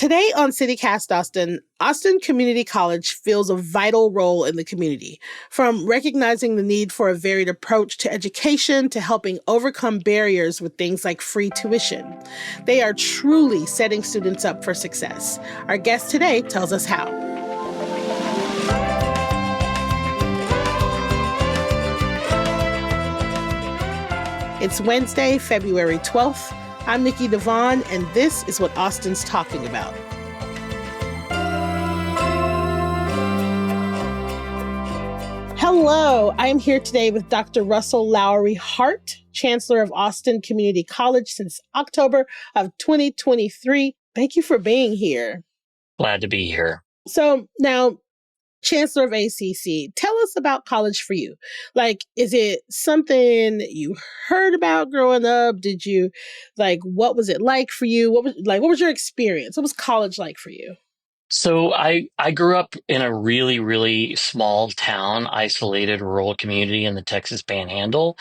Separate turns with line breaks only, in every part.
Today on CityCast Austin, Austin Community College fills a vital role in the community, from recognizing the need for a varied approach to education to helping overcome barriers with things like free tuition. They are truly setting students up for success. Our guest today tells us how. It's Wednesday, February 12th. I'm Nikki Devon, and this is what Austin's talking about. Hello, I'm here today with Dr. Russell Lowry Hart, Chancellor of Austin Community College since October of 2023. Thank you for being here.
Glad to be here.
So now, Chancellor of ACC, tell us about college for you. Is it something you heard about growing up? What was it like for you? What was your experience? What was college like for you?
So I grew up in a really, really small town, isolated rural community in the Texas Panhandle.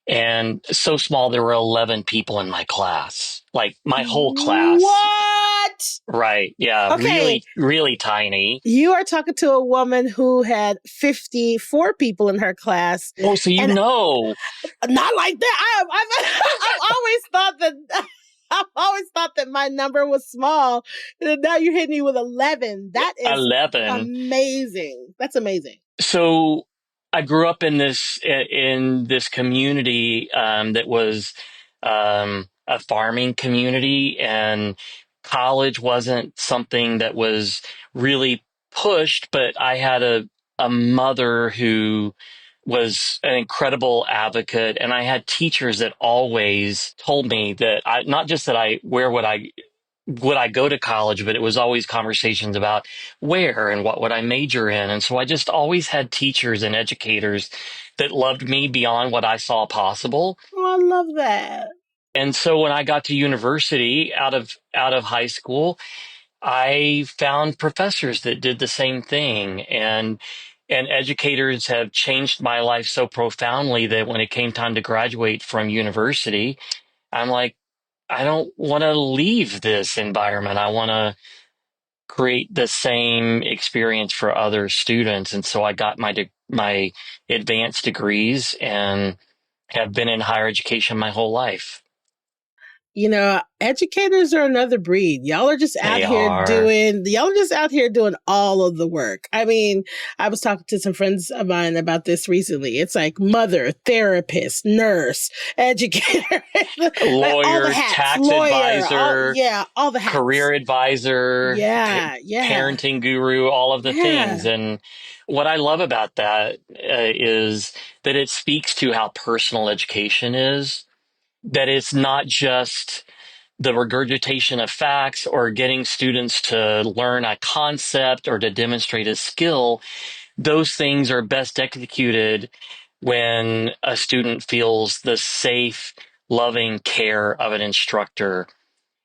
And so small, there were 11 people in my class, like my whole class.
What?
Right. Yeah.
Okay.
Really, really tiny.
You are talking to a woman who had 54 people in her class.
Oh, so
not like that. I've always thought that. I've always thought that my number was small. Now you're hitting me with 11. That is
11.
Amazing. That's amazing.
So I grew up in this community that was a farming community, and college wasn't something that was really pushed. But I had a mother who was an incredible advocate, and I had teachers that always told me that not just that would I go to college, but it was always conversations about where and what would I major in. And so I just always had teachers and educators that loved me beyond what I saw possible.
Oh, I love that.
And so when I got to university out of high school, I found professors that did the same thing. And educators have changed my life so profoundly that when it came time to graduate from university, I'm like, I don't want to leave this environment. I want to create the same experience for other students. And so I got my advanced degrees and have been in higher education my whole life.
You know, educators are another breed. Y'all are just out here doing all of the work. I mean, I was talking to some friends of mine about this recently. It's like mother, therapist, nurse, educator,
lawyer, advisor,
all the hats.
Career advisor,
parenting
guru, all of the things. And what I love about that is that it speaks to how personal education is. That it's not just the regurgitation of facts or getting students to learn a concept or to demonstrate a skill. Those things are best executed when a student feels the safe, loving care of an instructor.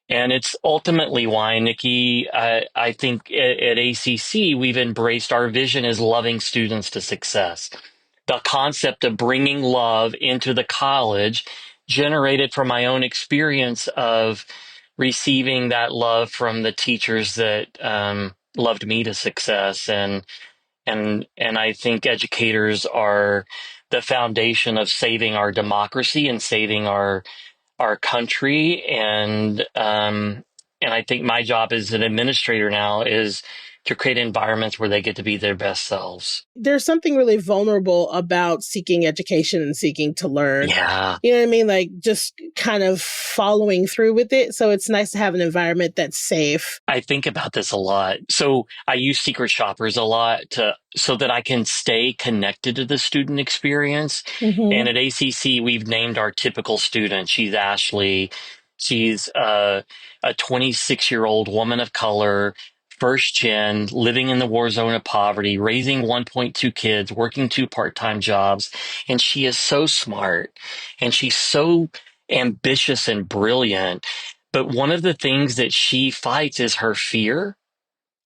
And it's ultimately why, Nikki, I think at ACC, we've embraced our vision as loving students to success. The concept of bringing love into the college generated from my own experience of receiving that love from the teachers that loved me to success. And I think educators are the foundation of saving our democracy and saving our country. And I think my job as an administrator now is to create environments where they get to be their best selves.
There's something really vulnerable about seeking education and seeking to learn.
Yeah.
You know what I mean? Like just kind of following through with it. So it's nice to have an environment that's safe.
I think about this a lot. So I use secret shoppers a lot so that I can stay connected to the student experience. Mm-hmm. And at ACC, we've named our typical student. She's Ashley. She's a 26-year-old woman of color, first gen, living in the war zone of poverty, raising 1.2 kids, working 2 part-time jobs. And she is so smart and she's so ambitious and brilliant. But one of the things that she fights is her fear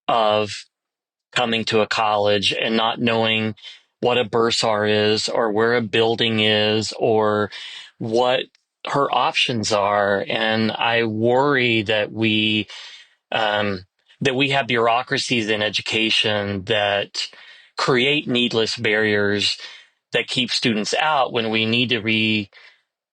of coming to a college and not knowing what a bursar is or where a building is or what her options are. And I worry that we um, that we have bureaucracies in education that create needless barriers that keep students out when we need to be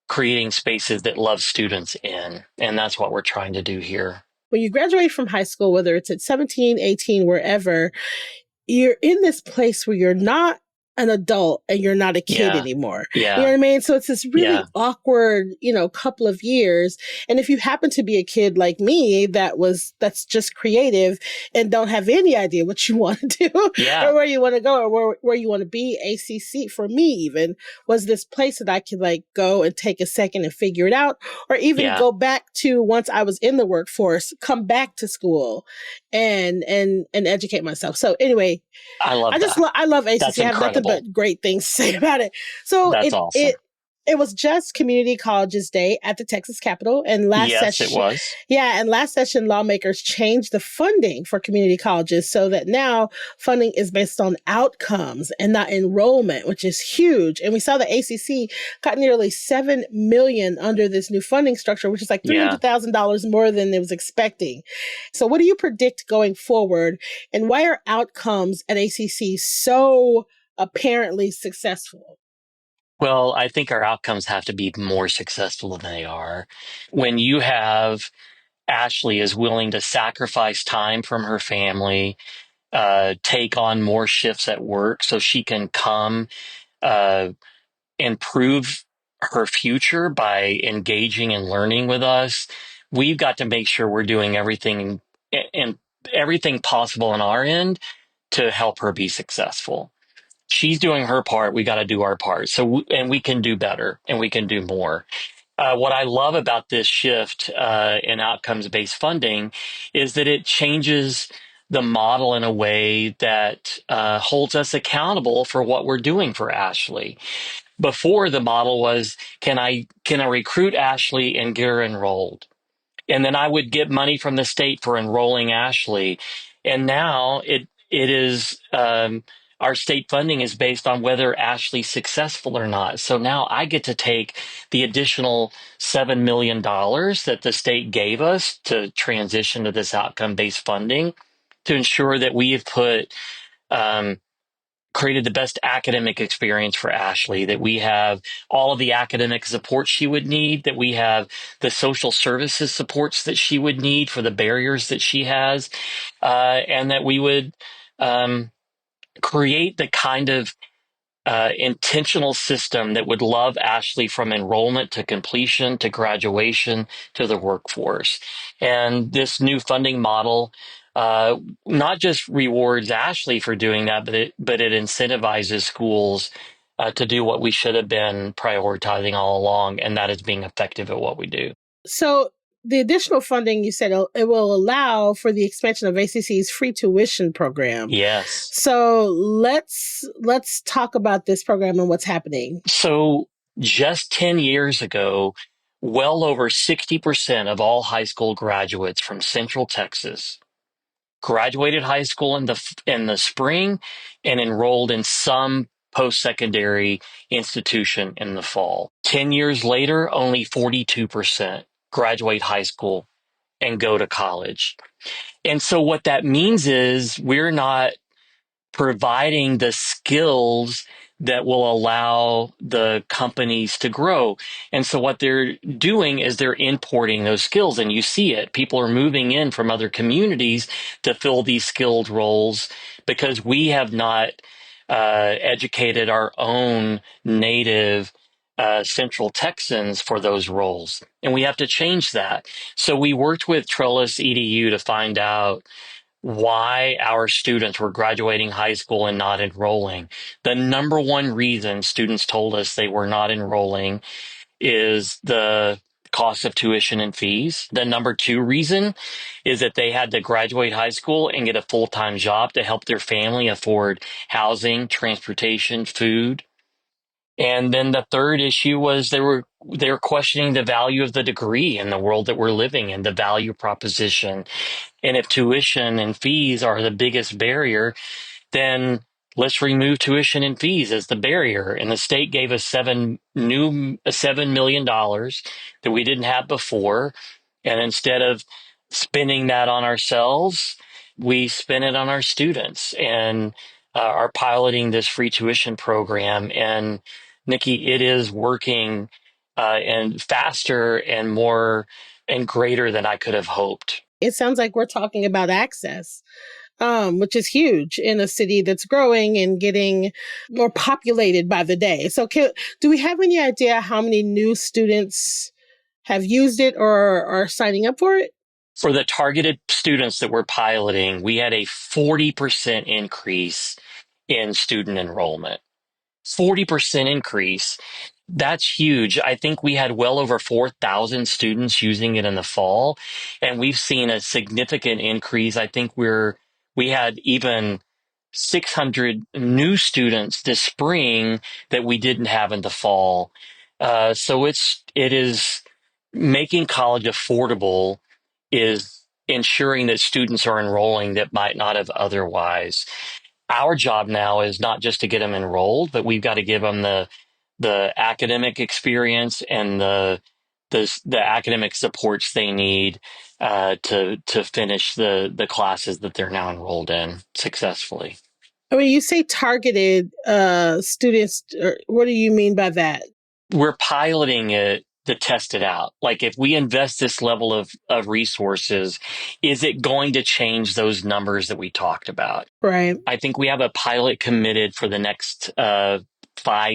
creating spaces that love students in. And that's what we're trying to do here.
When you graduate from high school, whether it's at 17, 18, wherever, you're in this place where you're not an adult and you're not a kid
Yeah.
anymore. You know
Yeah.
what I mean? So it's this really
Yeah.
awkward, couple of years. And if you happen to be a kid like me that's just creative and don't have any idea what you want to do
Yeah.
or where you want to go or where you want to be, ACC for me even was this place that I could like go and take a second and figure it out, or even
Yeah.
go back to once I was in the workforce, come back to school and educate myself. So anyway,
I love that.
I love
That's
ACC. I have nothing
incredible.
but great things to say about it. So
That's awesome.
it was just Community Colleges Day at the Texas Capitol, and
Yes, it was.
and last session, lawmakers changed the funding for community colleges so that now funding is based on outcomes and not enrollment, which is huge. And we saw the ACC got nearly $7 million under this new funding structure, which is like $300,000 more than it was expecting. So, what do you predict going forward, and why are outcomes at ACC so apparently successful?
Well, I think our outcomes have to be more successful than they are. When you have Ashley is willing to sacrifice time from her family, take on more shifts at work so she can come uh, improve her future by engaging and learning with us, we've got to make sure we're doing everything and everything possible on our end to help her be successful. She's doing her part. We got to do our part. And we can do better and we can do more. What I love about this shift in outcomes based funding is that it changes the model in a way that holds us accountable for what we're doing for Ashley. Before, the model was, can I recruit Ashley and get her enrolled? And then I would get money from the state for enrolling Ashley. And now it is our state funding is based on whether Ashley's successful or not. So now I get to take the additional $7 million that the state gave us to transition to this outcome based funding to ensure that we have um, created the best academic experience for Ashley, that we have all of the academic support she would need, that we have the social services supports that she would need for the barriers that she has, and that we would create the kind of intentional system that would love Ashley from enrollment to completion to graduation to the workforce. And this new funding model not just rewards Ashley for doing that, but it incentivizes schools to do what we should have been prioritizing all along, and that is being effective at what we do.
So the additional funding, you said it will allow for the expansion of ACC's free tuition program.
Yes.
So let's talk about this program and what's happening.
So just 10 years ago, well over 60% of all high school graduates from Central Texas graduated high school in the spring and enrolled in some post-secondary institution in the fall. 10 years later, only 42% graduate high school and go to college. And so what that means is we're not providing the skills that will allow the companies to grow. And so what they're doing is they're importing those skills, and you see it. People are moving in from other communities to fill these skilled roles because we have not educated our own native Central Texans for those roles. And we have to change that. So we worked with Trellis EDU to find out why our students were graduating high school and not enrolling. The number one reason students told us they were not enrolling is the cost of tuition and fees. The number two reason is that they had to graduate high school and get a full-time job to help their family afford housing, transportation, food. And then the third issue was they were questioning the value of the degree in the world that we're living in, the value proposition. And if tuition and fees are the biggest barrier, then let's remove tuition and fees as the barrier. And the state gave us $7 million that we didn't have before. And instead of spending that on ourselves, we spend it on our students and are piloting this free tuition program. And Nikki, it is working and faster and more and greater than I could have hoped.
It sounds like we're talking about access, which is huge in a city that's growing and getting more populated by the day. So, do we have any idea how many new students have used it or are signing up for it?
For the targeted students that we're piloting, we had a 40% increase in student enrollment. 40% increase. That's huge. I think we had well over 4,000 students using it in the fall, and we've seen a significant increase. I think we had even 600 new students this spring that we didn't have in the fall. So it is making college affordable, is ensuring that students are enrolling that might not have otherwise. Our job now is not just to get them enrolled, but we've got to give them the academic experience and the academic supports they need to finish the classes that they're now enrolled in successfully.
I mean, you say targeted students. What do you mean by that?
We're piloting it to test it out. Like, if we invest this level of resources, is it going to change those numbers that we talked about?
Right.
I think we have a pilot committed for the next 5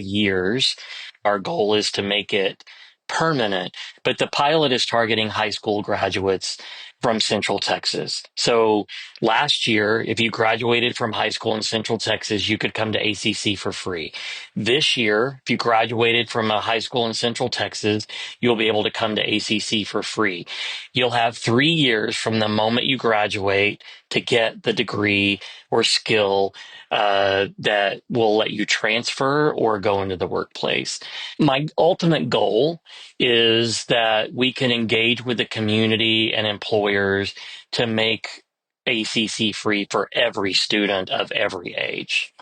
years. Our goal is to make it permanent, but the pilot is targeting high school graduates from Central Texas. So last year, if you graduated from high school in Central Texas, you could come to ACC for free. This year, if you graduated from a high school in Central Texas, you'll be able to come to ACC for free. You'll have 3 years from the moment you graduate to get the degree or skill that will let you transfer or go into the workplace. My ultimate goal is that we can engage with the community and employers to make ACC free for every student of every age.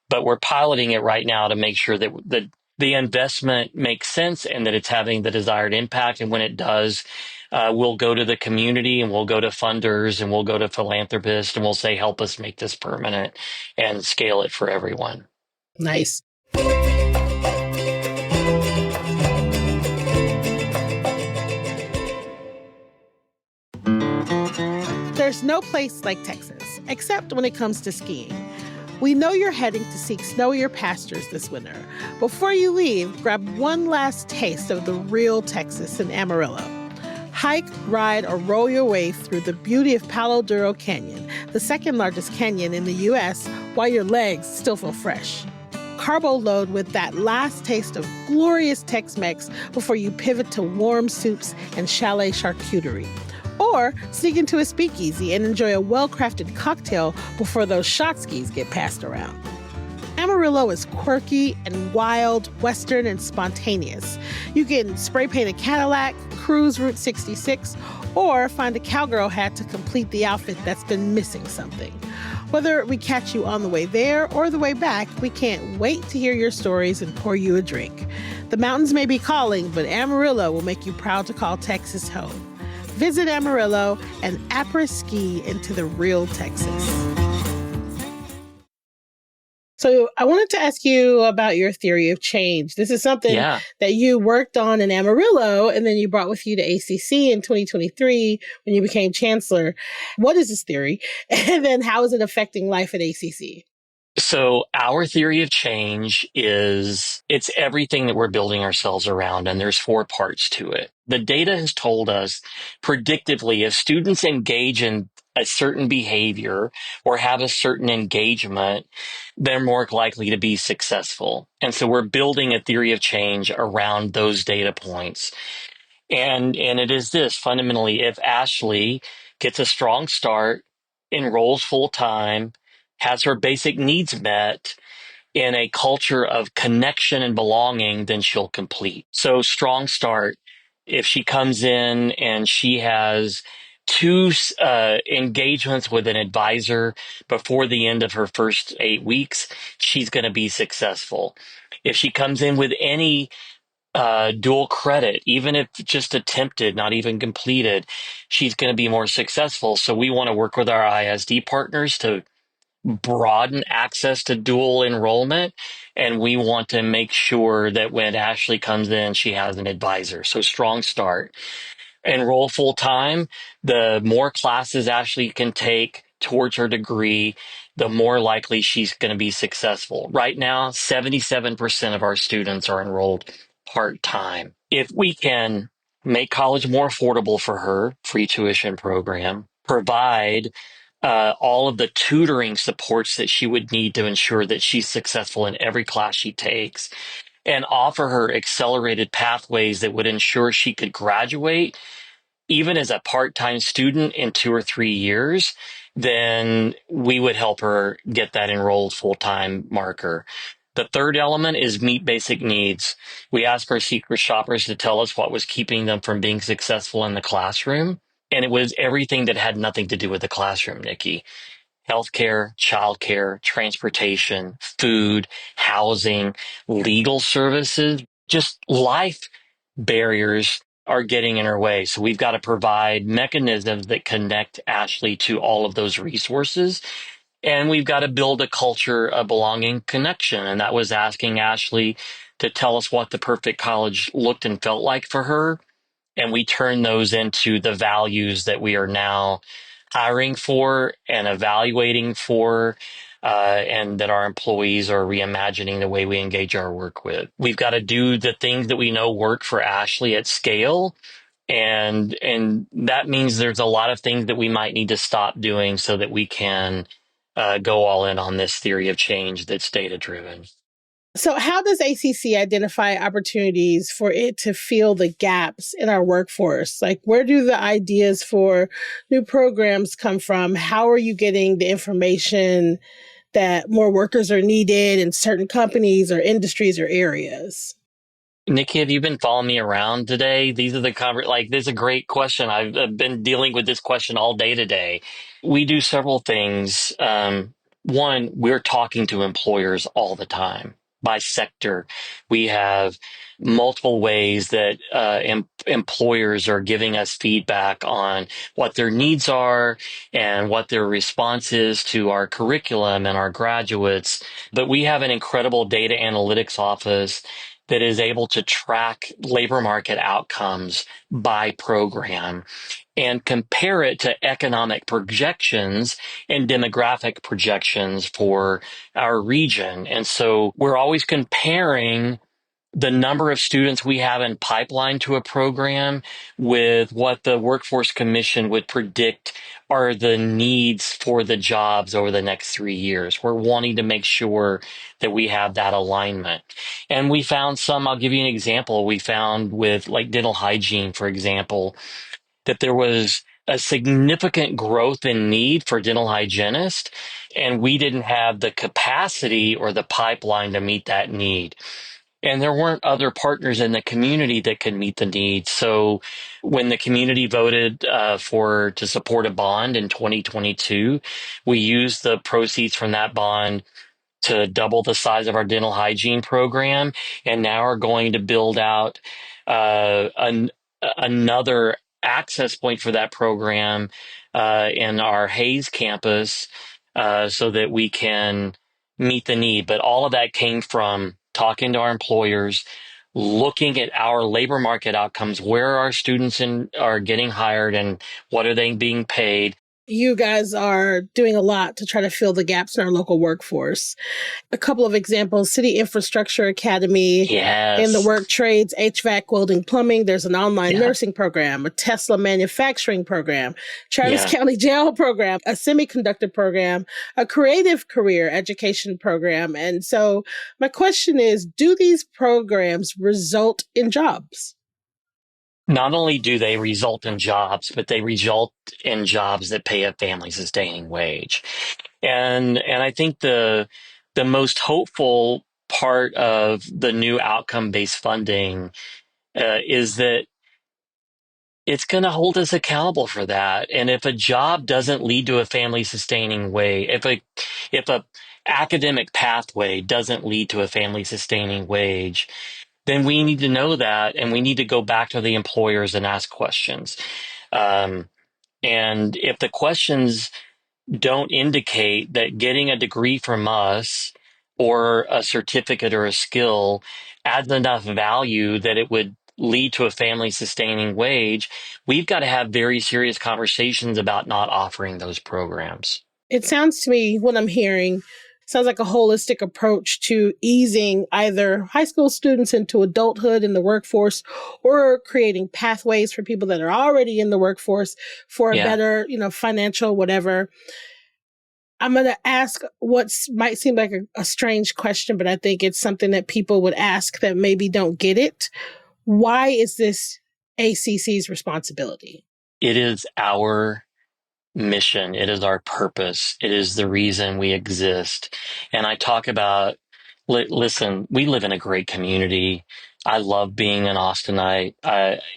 But we're piloting it right now to make sure that the investment makes sense and that it's having the desired impact. And when it does, we'll go to the community and we'll go to funders and we'll go to philanthropists and we'll say, help us make this permanent and scale it for everyone.
Nice. There's no place like Texas, except when it comes to skiing. We know you're heading to seek snowier pastures this winter. Before you leave, grab one last taste of the real Texas in Amarillo. Hike, ride, or roll your way through the beauty of Palo Duro Canyon, the second largest canyon in the U.S., while your legs still feel fresh. Carbo load with that last taste of glorious Tex-Mex before you pivot to warm soups and chalet charcuterie. Or sneak into a speakeasy and enjoy a well-crafted cocktail before those shot skis get passed around. Amarillo is quirky and wild, western, and spontaneous. You can spray paint a Cadillac, cruise Route 66, or find a cowgirl hat to complete the outfit that's been missing something. Whether we catch you on the way there or the way back, we can't wait to hear your stories and pour you a drink. The mountains may be calling, but Amarillo will make you proud to call Texas home. Visit Amarillo and après-ski into the real Texas. So I wanted to ask you about your theory of change. This is something that you worked on in Amarillo and then you brought with you to ACC in 2023 when you became chancellor. What is this theory? And then how is it affecting life at ACC?
So our theory of change is it's everything that we're building ourselves around, and there's 4 parts to it. The data has told us predictively if students engage in a certain behavior or have a certain engagement, they're more likely to be successful. And so we're building a theory of change around those data points. And it is this fundamentally, if Ashley gets a strong start, enrolls full time, has her basic needs met in a culture of connection and belonging, then she'll complete. So strong start. If she comes in and she has 2 engagements with an advisor before the end of her first 8 weeks, she's going to be successful. If she comes in with any dual credit, even if just attempted, not even completed, she's going to be more successful. So we want to work with our ISD partners to broaden access to dual enrollment. And we want to make sure that when Ashley comes in, she has an advisor. So strong start. Enroll full time, the more classes Ashley can take towards her degree, the more likely she's going to be successful. Right now, 77% of our students are enrolled part time. If we can make college more affordable for her, free tuition program, provide all of the tutoring supports that she would need to ensure that she's successful in every class she takes, and offer her accelerated pathways that would ensure she could graduate even as a part-time student in 2 or 3 years, then we would help her get that enrolled full-time marker. The third element is meet basic needs. We asked our secret shoppers to tell us what was keeping them from being successful in the classroom. And it was everything that had nothing to do with the classroom, Nikki. Healthcare, childcare, transportation, food, housing, legal services, just life barriers are getting in her way. So we've got to provide mechanisms that connect Ashley to all of those resources. And we've got to build a culture of belonging connection. And that was asking Ashley to tell us what the perfect college looked and felt like for her. And we turn those into the values that we are now hiring for and evaluating for, and that our employees are reimagining the way we engage our work with. We've got to do the things that we know work for Ashley at scale. And that means there's a lot of things that we might need to stop doing so that we can go all in on this theory of change that's data driven.
So, how does ACC identify opportunities for it to fill the gaps in our workforce? Like, where do the ideas for new programs come from? How are you getting the information that more workers are needed in certain companies or industries or areas?
Nikki, have you been following me around today? These are the this is a great question. I've been dealing with this question all day today. We do several things. One, we're talking to employers all the time by sector. We have multiple ways that employers are giving us feedback on what their needs are and what their response is to our curriculum and our graduates. But we have an incredible data analytics office that is able to track labor market outcomes by program and compare it to economic projections and demographic projections for our region. And so we're always comparing the number of students we have in pipeline to a program with what the Workforce Commission would predict are the needs for the jobs over the next 3 years. We're wanting to make sure that we have that alignment. And we found I'll give you an example. We found with like dental hygiene, for example, that there was a significant growth in need for dental hygienists, and we didn't have the capacity or the pipeline to meet that need. And there weren't other partners in the community that could meet the needs. So when the community voted to support a bond in 2022, we used the proceeds from that bond to double the size of our dental hygiene program, and now are going to build out another access point for that program in our Hayes campus, so that we can meet the need. But all of that came from talking to our employers, looking at our labor market outcomes, where our students are getting hired and what are they being paid.
You guys are doing a lot to try to fill the gaps in our local workforce. A couple of examples: City Infrastructure Academy, in the
Yes.
work trades, HVAC, welding, plumbing. There's an online
Yeah.
nursing program, a Tesla manufacturing program, Travis
Yeah.
County Jail program, a semiconductor program, a creative career education program. And so my question is, do these programs result in jobs?
Not only do they result in jobs, but they result in jobs that pay a family sustaining wage. And I think the most hopeful part of the new outcome based funding is that it's going to hold us accountable for that. And if a job doesn't lead to a family sustaining way, if a academic pathway doesn't lead to a family sustaining wage, then we need to know that, and we need to go back to the employers and ask questions. Um, and if the questions don't indicate that getting a degree from us or a certificate or a skill adds enough value that it would lead to a family sustaining wage, we've got to have very serious conversations about not offering those programs.
It sounds to me, what I'm hearing, sounds like a holistic approach to easing either high school students into adulthood in the workforce or creating pathways for people that are already in the workforce for a
Yeah,
better, financial whatever. I'm going to ask what might seem like a strange question, but I think it's something that people would ask that maybe don't get it. Why is this ACC's responsibility?
it is our mission. It is our purpose. It is the reason we exist. And I talk about, listen, we live in a great community. I love being an Austinite.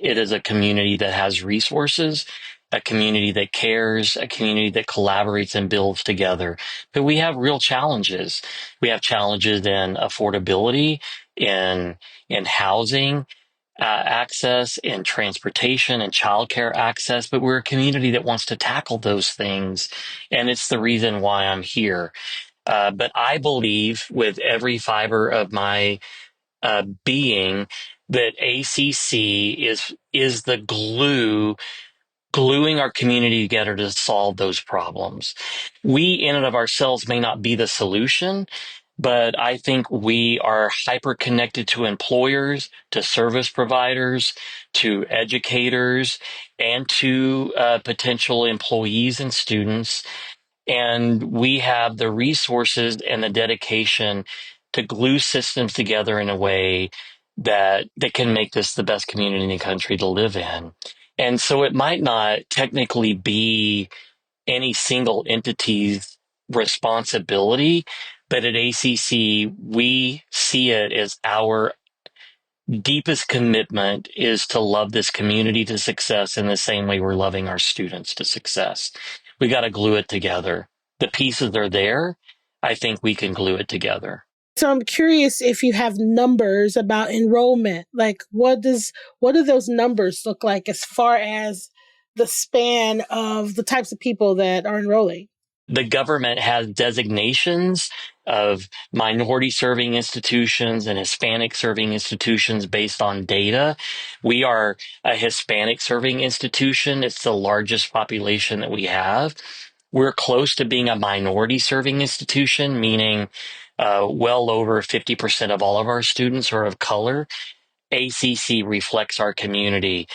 It is a community that has resources, a community that cares, a community that collaborates and builds together. But we have real challenges. We have challenges in affordability, in housing, access and transportation and childcare access, but we're a community that wants to tackle those things. And it's the reason why I'm here. But I believe with every fiber of my being that ACC is the gluing our community together to solve those problems. We in and of ourselves may not be the solution, but I think we are hyper connected to employers, to service providers, to educators, and to potential employees and students. And we have the resources and the dedication to glue systems together in a way that can make this the best community in the country to live in. And so it might not technically be any single entity's responsibility, but at ACC, we see it as our deepest commitment is to love this community to success in the same way we're loving our students to success. We got to glue it together. The pieces are there. I think we can glue it together.
So I'm curious if you have numbers about enrollment. Like what do those numbers look like as far as the span of the types of people that are enrolling?
The government has designations of minority serving institutions and Hispanic serving institutions based on data. We are a Hispanic serving institution. It's the largest population that we have. We're close to being a minority serving institution, meaning well over 50% of all of our students are of color. ACC reflects our community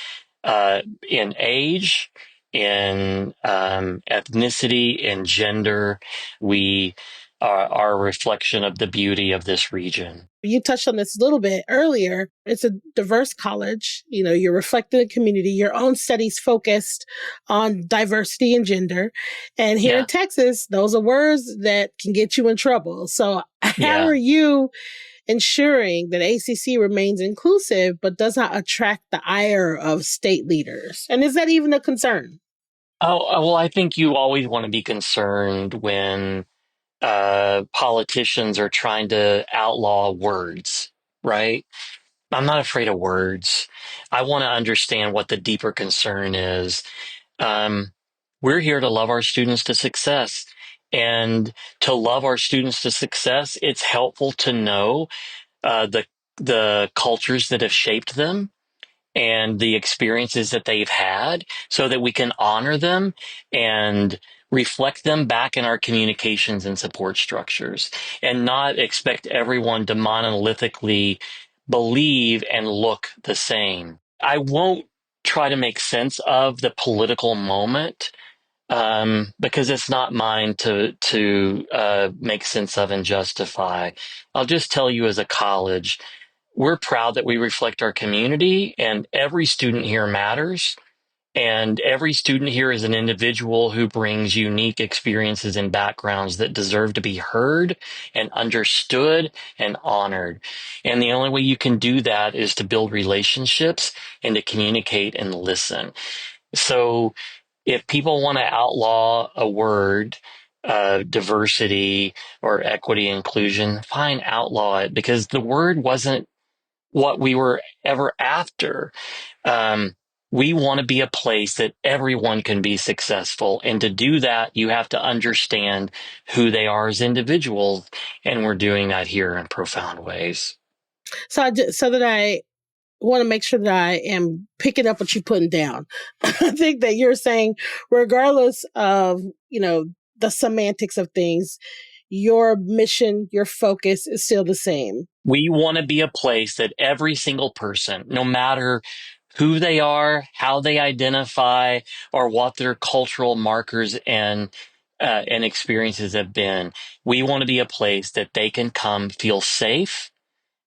in age, in ethnicity, in gender. We are a reflection of the beauty of this region.
You touched on this a little bit earlier. It's a diverse college. You're reflecting the community. Your own studies focused on diversity and gender. And here in
Yeah,
Texas, those are words that can get you in trouble. So how
yeah.
are you ensuring that ACC remains inclusive but does not attract the ire of state leaders? And is that even a concern?
Well, I think you always want to be concerned when politicians are trying to outlaw words, right? I'm not afraid of words. I want to understand what the deeper concern is. Um, we're here to love our students to success. And to love our students to success, it's helpful to know the cultures that have shaped them and the experiences that they've had so that we can honor them and reflect them back in our communications and support structures and not expect everyone to monolithically believe and look the same. I won't try to make sense of the political moment because it's not mine to make sense of and justify. I'll just tell you as a college, we're proud that we reflect our community and every student here matters. And every student here is an individual who brings unique experiences and backgrounds that deserve to be heard and understood and honored. And the only way you can do that is to build relationships and to communicate and listen. So if people want to outlaw a word, diversity or equity inclusion, fine, outlaw it because the word wasn't what we were ever after. We want to be a place that everyone can be successful. And to do that, you have to understand who they are as individuals. And we're doing that here in profound ways.
So that I want to make sure that I am picking up what you're putting down. I think that you're saying, regardless of, the semantics of things, your mission, your focus is still the same.
We want to be a place that every single person, no matter who they are, how they identify, or what their cultural markers and experiences have been, we want to be a place that they can come feel safe,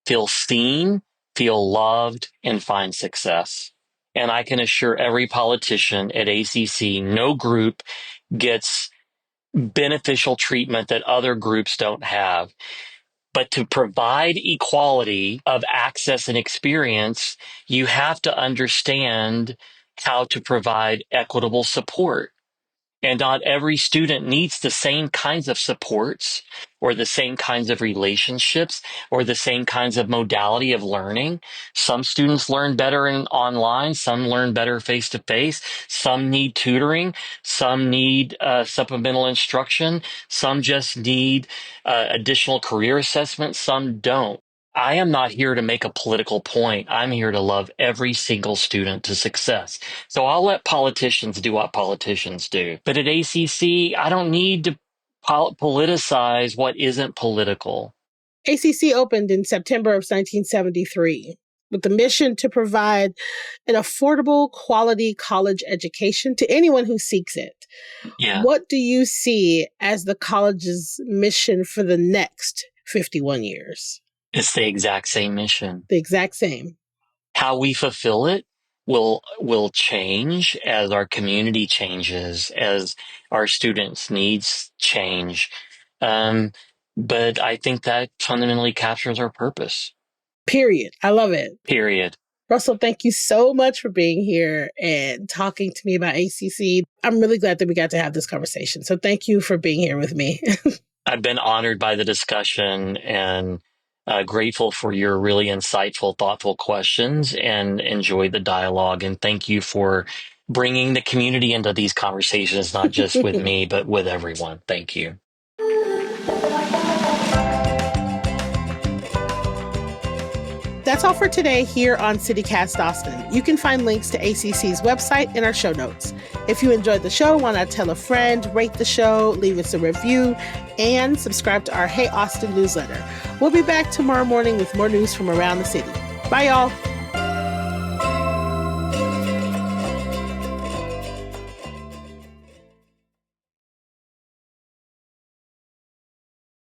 feel seen, feel loved, and find success. And I can assure every politician at ACC, no group gets beneficial treatment that other groups don't have. But to provide equality of access and experience, you have to understand how to provide equitable support. And not every student needs the same kinds of supports or the same kinds of relationships or the same kinds of modality of learning. Some students learn better online. Some learn better face to face. Some need tutoring. Some need supplemental instruction. Some just need additional career assessment. Some don't. I am not here to make a political point. I'm here to love every single student to success. So I'll let politicians do what politicians do. But at ACC, I don't need to politicize what isn't political.
ACC opened in September of 1973 with the mission to provide an affordable, quality college education to anyone who seeks it.
Yeah.
What do you see as the college's mission for the next 51 years?
It's the exact same mission.
The exact same.
How we fulfill it will change as our community changes, as our students' needs change. But I think that fundamentally captures our purpose.
Period. I love it.
Period.
Russell, thank you so much for being here and talking to me about ACC. I'm really glad that we got to have this conversation. So thank you for being here with me.
I've been honored by the discussion and grateful for your really insightful, thoughtful questions, and enjoyed the dialogue. And thank you for bringing the community into these conversations, not just with me, but with everyone. Thank you.
That's all for today here on CityCast Austin. You can find links to ACC's website in our show notes. If you enjoyed the show, why not tell a friend, rate the show, leave us a review, and subscribe to our Hey Austin newsletter. We'll be back tomorrow morning with more news from around the city. Bye, y'all.